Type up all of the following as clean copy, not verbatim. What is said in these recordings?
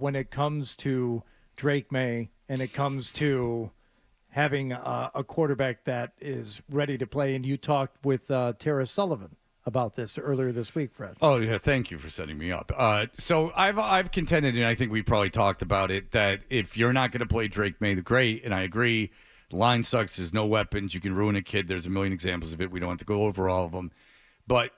when it comes to Drake Maye and it comes to having a quarterback that is ready to play. And you talked with Tara Sullivan about this earlier this week, Fred. Oh, yeah, thank you for setting me up. So I've contended, and I think we probably talked about it, that if you're not going to play Drake Maye, great, and I agree, the line sucks, there's no weapons, you can ruin a kid, there's a million examples of it, we don't have to go over all of them. But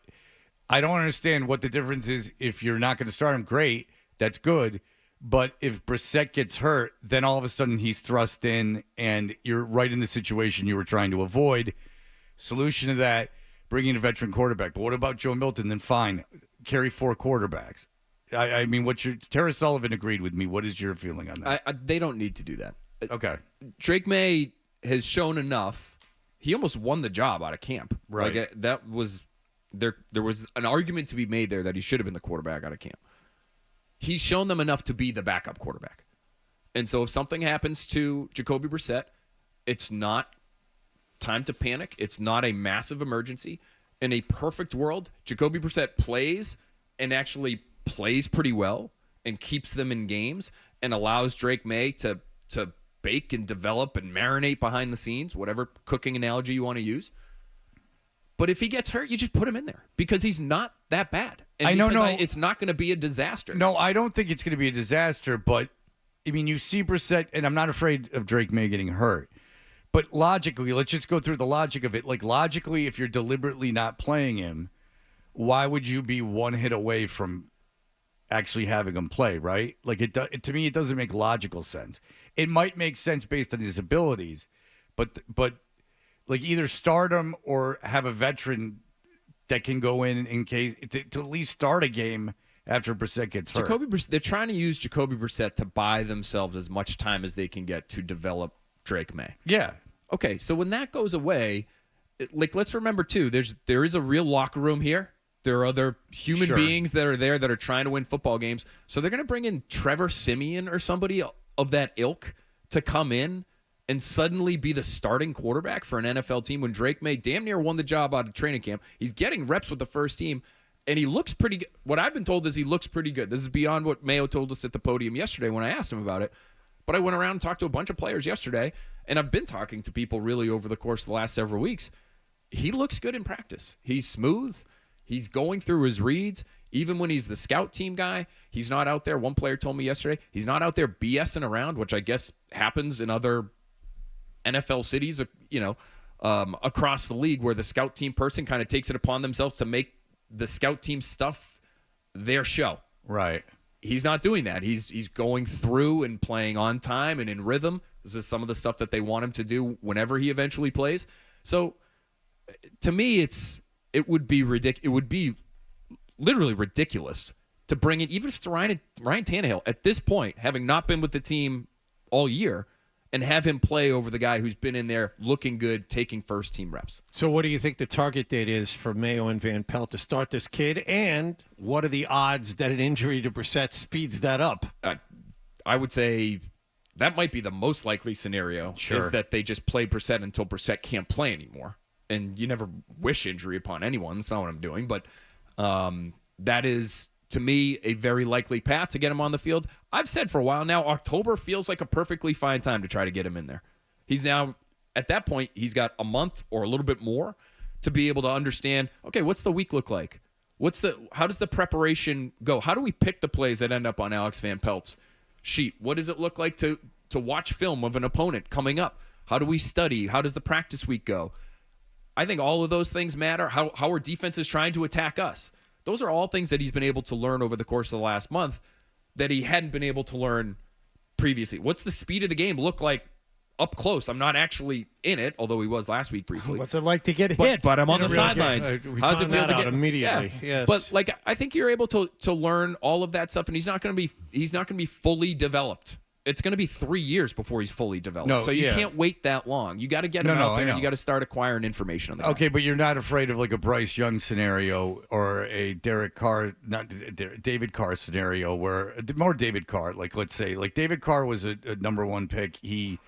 I don't understand what the difference is. If you're not going to start him, great, that's good. But if Brissett gets hurt, then all of a sudden he's thrust in, and you're right in the situation you were trying to avoid. Solution to that, bring in a veteran quarterback. But what about Joe Milton? Then fine, carry 4 quarterbacks. I mean, Tara Sullivan agreed with me. What is your feeling on that? They don't need to do that. Okay. Drake Maye has shown enough. He almost won the job out of camp. Right. Like, that was there was an argument to be made there that he should have been the quarterback out of camp. He's shown them enough to be the backup quarterback. And so if something happens to Jacoby Brissett, it's not time to panic. It's not a massive emergency. In a perfect world, Jacoby Brissett plays and actually plays pretty well and keeps them in games and allows Drake Maye to bake and develop and marinate behind the scenes, whatever cooking analogy you want to use. But if he gets hurt, you just put him in there because he's not that bad. And it's not going to be a disaster. No, I don't think it's going to be a disaster, but, I mean, you see Brissett, and I'm not afraid of Drake Maye getting hurt. But logically, let's just go through the logic of it. Like, logically, if you're deliberately not playing him, why would you be one hit away from actually having him play, right? Like, to me, it doesn't make logical sense. It might make sense based on his abilities, but like, either start him or have a veteran that can go in case to at least start a game after Brissett gets hurt. They're trying to use Jacoby Brissett to buy themselves as much time as they can get to develop Drake Maye. Yeah. Okay, so when that goes away, like, let's remember too, there is a real locker room here. There are other human beings that are there that are trying to win football games. So they're going to bring in Trevor Siemian or somebody of that ilk to come in and suddenly be the starting quarterback for an NFL team when Drake Maye damn near won the job out of training camp. He's getting reps with the first team, and he looks pretty good. What I've been told is he looks pretty good. This is beyond what Mayo told us at the podium yesterday when I asked him about it. But I went around and talked to a bunch of players yesterday, and I've been talking to people really over the course of the last several weeks. He looks good in practice. He's smooth. He's going through his reads. Even when he's the scout team guy, he's not out there. One player told me yesterday, he's not out there BSing around, which I guess happens in other NFL cities, across the league, where the scout team person kind of takes it upon themselves to make the scout team stuff their show. Right. He's not doing that. He's going through and playing on time and in rhythm. This is some of the stuff that they want him to do whenever he eventually plays. So, to me, it would be ridiculous. It would be literally ridiculous to bring in, even if it's Ryan Tannehill at this point, having not been with the team all year, and have him play over the guy who's been in there looking good, taking first-team reps. So what do you think the target date is for Mayo and Van Pelt to start this kid? And what are the odds that an injury to Brissett speeds that up? I would say that might be the most likely scenario, is that they just play Brissett until Brissett can't play anymore. And you never wish injury upon anyone. That's not what I'm doing. But that is, to me, a very likely path to get him on the field. I've said for a while now, October feels like a perfectly fine time to try to get him in there. He's now, at that point, he's got a month or a little bit more to be able to understand, okay, what's the week look like? How does the preparation go? How do we pick the plays that end up on Alex Van Pelt's sheet? What does it look like to watch film of an opponent coming up? How do we study? How does the practice week go? I think all of those things matter. How are defenses trying to attack us? Those are all things that he's been able to learn over the course of the last month that he hadn't been able to learn previously. What's the speed of the game look like up close? I'm not actually in it, although he was last week briefly. What's it like to get hit? But I'm on the sidelines. How's it feel to get immediately? Yeah. Yes. But like, I think you're able to learn all of that stuff, and he's not going to be fully developed. It's going to be 3 years before he's fully developed. So you can't wait that long. You got to get him out there, and you got to start acquiring information on the guy. Okay, but you're not afraid of like a Bryce Young scenario or a David Carr scenario, where more David Carr. Like, let's say, like David Carr was a number one pick. He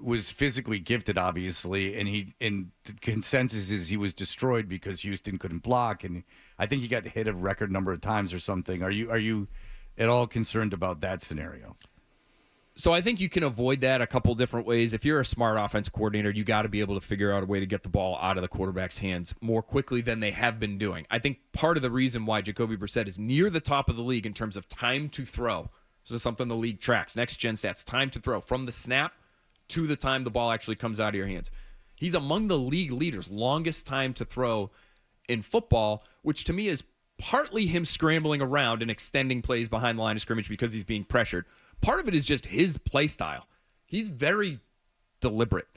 was physically gifted, obviously, and the consensus is he was destroyed because Houston couldn't block, and I think he got hit a record number of times or something. Are you at all concerned about that scenario. So I think you can avoid that a couple different ways. If you're a smart offense coordinator, you got to be able to figure out a way to get the ball out of the quarterback's hands more quickly than they have been doing. I think part of the reason why Jacoby Brissett is near the top of the league in terms of time to throw, this is something the league tracks, next gen stats, time to throw, from the snap to the time the ball actually comes out of your hands. He's among the league leaders, longest time to throw in football, which to me is partly him scrambling around and extending plays behind the line of scrimmage because he's being pressured. Part of it is just his play style. He's very deliberate.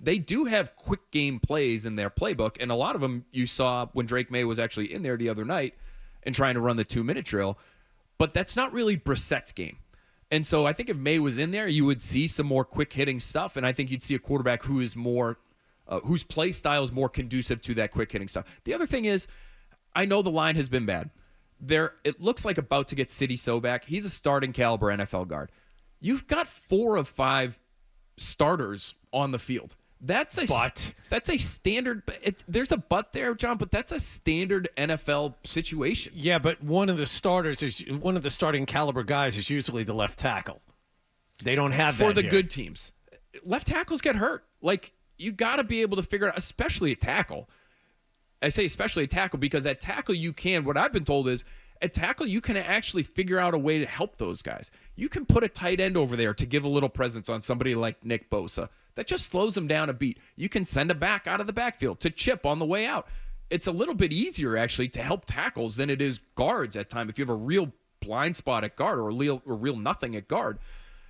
They do have quick game plays in their playbook, and a lot of them you saw when Drake Maye was actually in there the other night and trying to run the 2-minute drill, but that's not really Brissett's game. And so I think if Maye was in there, you would see some more quick-hitting stuff, and I think you'd see a quarterback who is more whose play style is more conducive to that quick-hitting stuff. The other thing is, I know the line has been bad. It looks like about to get City So back. He's a starting caliber NFL guard. You've got 4 of 5 starters on the field. That's a standard. There's a but there, John, but that's a standard NFL situation. Yeah, but one of the starting caliber guys is usually the left tackle. They don't have that for the here. good teams. Left tackles get hurt. Like, you got to be able to figure it out, especially a tackle. I say especially a tackle because at tackle you can, what I've been told is, at tackle you can actually figure out a way to help those guys. You can put a tight end over there to give a little presence on somebody like Nick Bosa. That just slows them down a beat. You can send a back out of the backfield to chip on the way out. It's a little bit easier, actually, to help tackles than it is guards at times. If you have a real blind spot at guard or a real nothing at guard,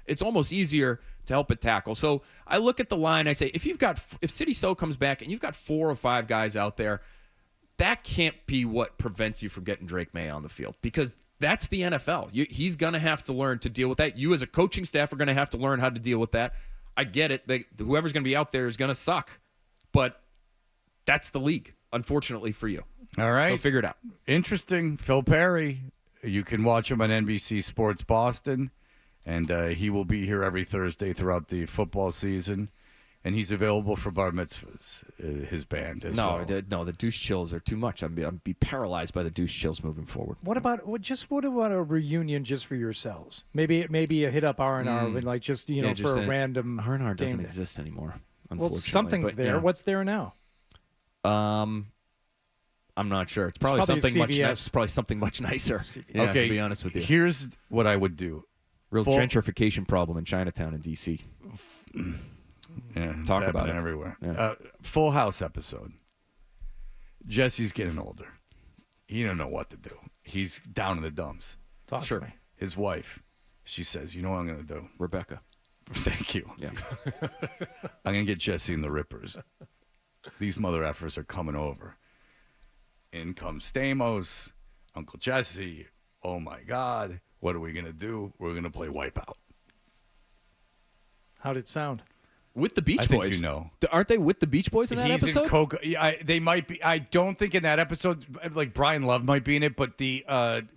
it's almost easier to help at tackle. So I look at the line, I say, if City So comes back and you've got 4 or 5 guys out there, that can't be what prevents you from getting Drake Maye on the field, because that's the NFL. He's going to have to learn to deal with that. You as a coaching staff are going to have to learn how to deal with that. I get it. Whoever's going to be out there is going to suck, but that's the league, unfortunately for you. All right. So figure it out. Interesting. Phil Perry. You can watch him on NBC Sports Boston, and he will be here every Thursday throughout the football season. And he's available for bar mitzvahs, his band as well. No, the douche chills are too much. I'd be paralyzed by the douche chills moving forward. What about a reunion just for yourselves? Maybe a hit up R&R, and like just for a random R&R doesn't game day. exist anymore. Well, Unfortunately, something's but, there. yeah. What's there now? I'm not sure. It's probably something much. It's probably something much nicer. Yeah, Okay, to be honest with you, here's what I would do. real gentrification problem in Chinatown and DC. Yeah, it's Talk about happening it. everywhere. Yeah. Full House episode. Jesse's getting older. He don't know what to do. He's down in the dumps. Talk Sure. to me. His wife, she says, "You know what I'm going to do? Rebecca. Thank you. Yeah. I'm going to get Jesse and the Rippers. These mother effers are coming over. In comes Stamos, Uncle Jesse. Oh my God, what are we going to do? We're going to play Wipeout." How'd it sound? With the Beach I think Boys. you know. Aren't they with the Beach Boys in that He's episode? in Coco. Yeah, they might be. I don't think in that episode, like Brian Love might be in it, but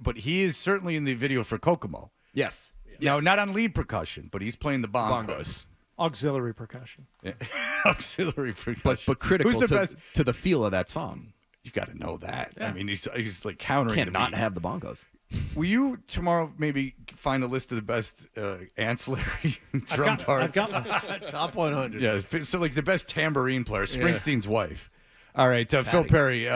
but he is certainly in the video for Kokomo. Yes. Now, Yes. not on lead percussion, but he's playing the bongos. Bongos. Auxiliary percussion. Auxiliary percussion. But critical Who's the to, best? to the feel of that song. You got to know that. Yeah. I mean, he's like countering. Can't the not beat. have the bongos. Will you tomorrow maybe find a list of the best ancillary drum parts? Top 100. Yeah, so like the best tambourine player, Springsteen's wife. All right, Phil Perry.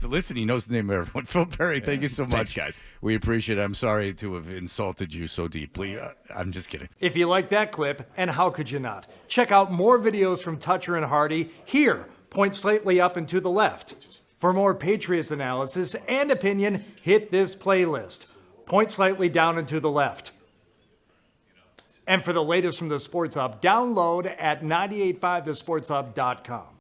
Listen, he knows the name of everyone. Phil Perry, thank you so much. Thanks, guys. We appreciate it. I'm sorry to have insulted you so deeply. I'm just kidding. If you like that clip, and how could you not? Check out more videos from Toucher and Hardy here. Point slightly up and to the left. For more Patriots analysis and opinion, hit this playlist. Point slightly down and to the left. And for the latest from the Sports Hub, download at 985thesportshub.com.